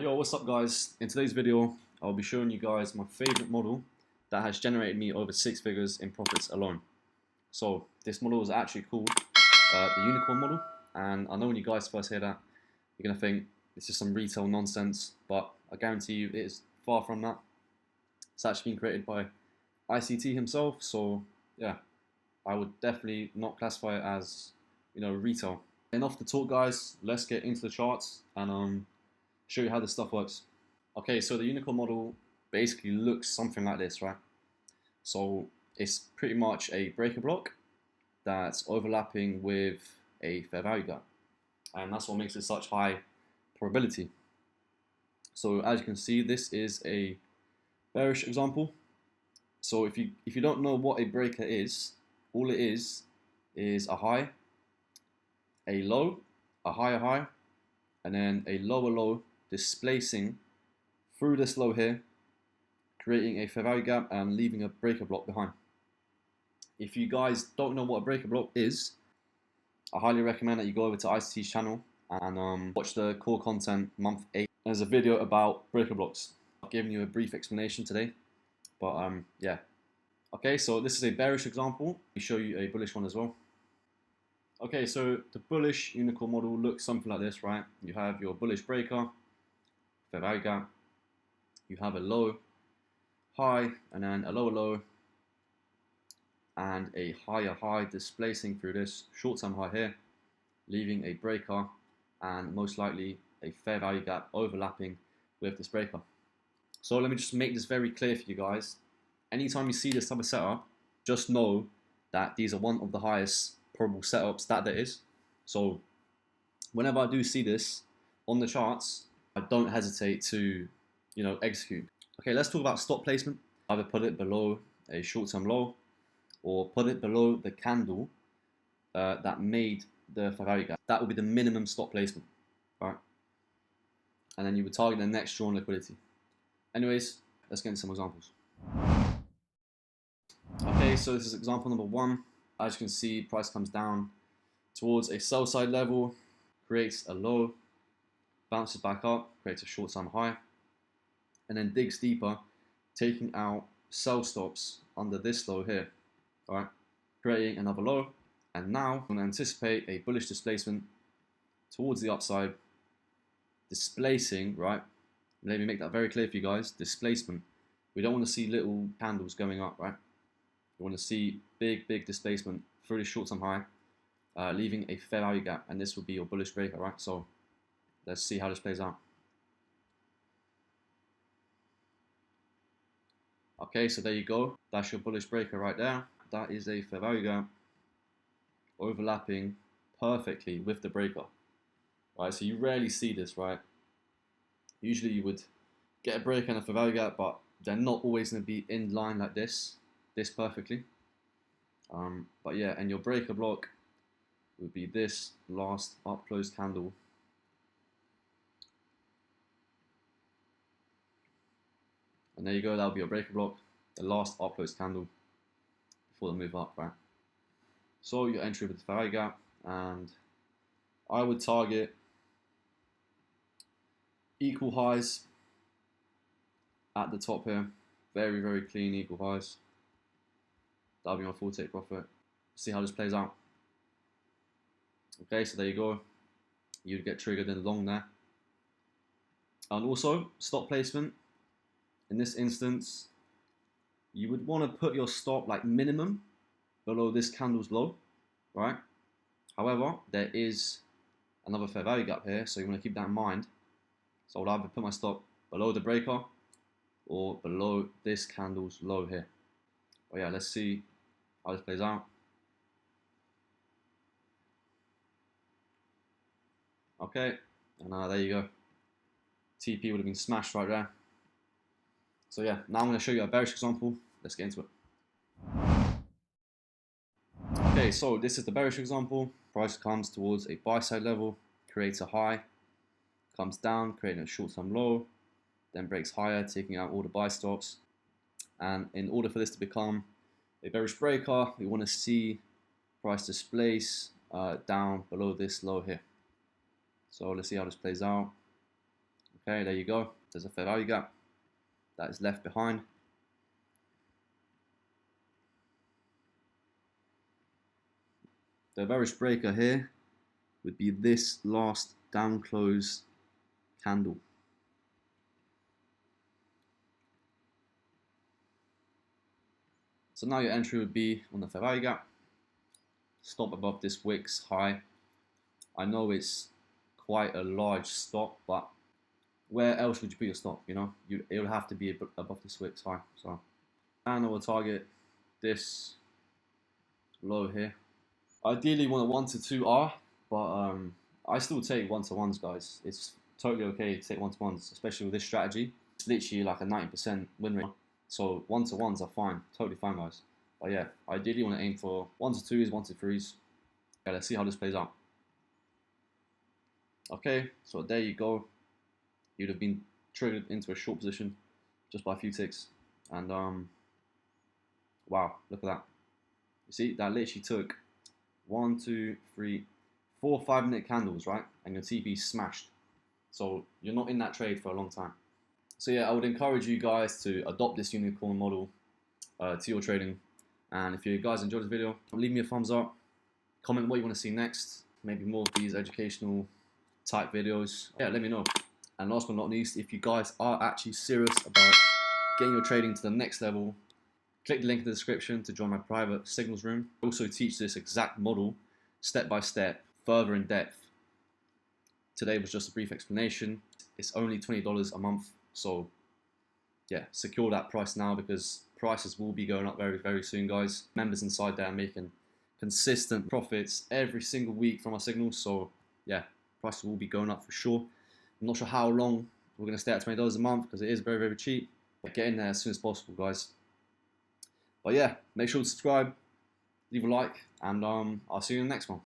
Yo, what's up guys? In today's video, I'll be showing you guys my favorite model that has generated me over 6 figures in profits alone. So this model is actually called the unicorn model, and I know when you guys first hear that, you're gonna think it's just some retail nonsense, but I guarantee you it is far from that. It's actually been created by ICT himself, so yeah, I would definitely not classify it as, retail. Enough the talk guys, let's get into the charts and show you how this stuff works. Okay, so the unicorn model basically looks something like this, right? So it's pretty much a breaker block that's overlapping with a fair value gap, and that's what makes it such high probability. So as you can see, this is a bearish example. So if you don't know what a breaker is, all it is a high, a low, a higher high, and then a lower low displacing through this low here, creating a fair value gap and leaving a breaker block behind. If you guys don't know what a breaker block is, I highly recommend that you go over to ICT's channel and watch the core content month 8. There's a video about breaker blocks. I've given you a brief explanation today, but yeah. Okay, so this is a bearish example. Let me show you a bullish one as well. Okay, so the bullish unicorn model looks something like this, right? You have your bullish breaker, fair value gap, you have a low, high, and then a lower low, and a higher high displacing through this short-term high here, leaving a breaker and most likely a fair value gap overlapping with this breaker. So let me just make this very clear for you guys. Anytime you see this type of setup, just know that these are one of the highest probable setups that there is. So whenever I do see this on the charts, I don't hesitate to, execute. Okay, let's talk about stop placement. Either put it below a short-term low or put it below the candle that made the fair value gap. That would be the minimum stop placement, right? And then you would target the next drawn liquidity. Anyways, let's get into some examples. Okay, so this is example number 1. As you can see, price comes down towards a sell side level, creates a low, bounces back up, creates a short-term high, and then digs deeper, taking out sell stops under this low here, all right, creating another low. And now I'm going to anticipate a bullish displacement towards the upside, displacing, right? Let me make that very clear for you guys. Displacement. We don't want to see little candles going up, right? We want to see big displacement through the short-term high, leaving a fair value gap, and this will be your bullish breaker, right? So let's see how this plays out. Okay, so there you go. That's your bullish breaker right there. That is a fair value gap overlapping perfectly with the breaker. Right, so you rarely see this, right? Usually you would get a break and a fair value gap, but they're not always going to be in line like this perfectly. But yeah, and your breaker block would be this last up close candle. And there you go, that'll be your breaker block, the last up close candle before the move up, right? So your entry with the fair value gap, and I would target equal highs at the top here. Very clean equal highs. That'll be my full take profit. See how this plays out. Okay, so there you go. You'd get triggered in long there. And also, stop placement. In this instance, you would want to put your stop like minimum below this candle's low, right? However, there is another fair value gap here, so you want to keep that in mind. So I would either put my stop below the breaker or below this candle's low here. But yeah, let's see how this plays out. Okay, and there you go. TP would have been smashed right there. So yeah, now I'm going to show you a bearish example. Let's get into it. Okay, so this is the bearish example. Price comes towards a buy side level, creates a high, comes down, creating a short-term low, then breaks higher, taking out all the buy stops. And in order for this to become a bearish breaker, we want to see price displace down below this low here. So let's see how this plays out. Okay, there you go. There's a fair value gap that is left behind. The bearish breaker here would be this last down close candle. So now your entry would be on the fair value gap, stop above this wicks high. I know it's quite a large stop, but where else would you put your stop? You know, it would have to be above this wicks high. So, and I will target this low here. Ideally, you want a 1 to 2R, but I still take 1-to-1s, guys. It's totally okay to take 1-to-1s, especially with this strategy. It's literally like a 90% win rate. So 1-to-1s are fine, totally fine, guys. But yeah, ideally, you want to aim for 1 to 2s, 1 to 3s. Okay, let's see how this plays out. Okay, so there you go. You'd have been triggered into a short position just by a few ticks. And wow, look at that. You see, that literally took 1, 2, 3, 4, 5-minute candles, right? And your TP smashed. So you're not in that trade for a long time. So yeah, I would encourage you guys to adopt this unicorn model to your trading. And if you guys enjoyed this video, leave me a thumbs up. Comment what you want to see next. Maybe more of these educational type videos. Yeah, let me know. And last but not least, if you guys are actually serious about getting your trading to the next level, click the link in the description to join my private signals room. I also teach this exact model step by step, further in depth. Today was just a brief explanation. It's only $20 a month. So yeah, secure that price now because prices will be going up very, very soon, guys. Members inside there are making consistent profits every single week from our signals. So yeah, prices will be going up for sure. I'm not sure how long we're going to stay at $20 a month because it is very, very cheap. But get in there as soon as possible, guys. But yeah, make sure to subscribe, leave a like, and I'll see you in the next one.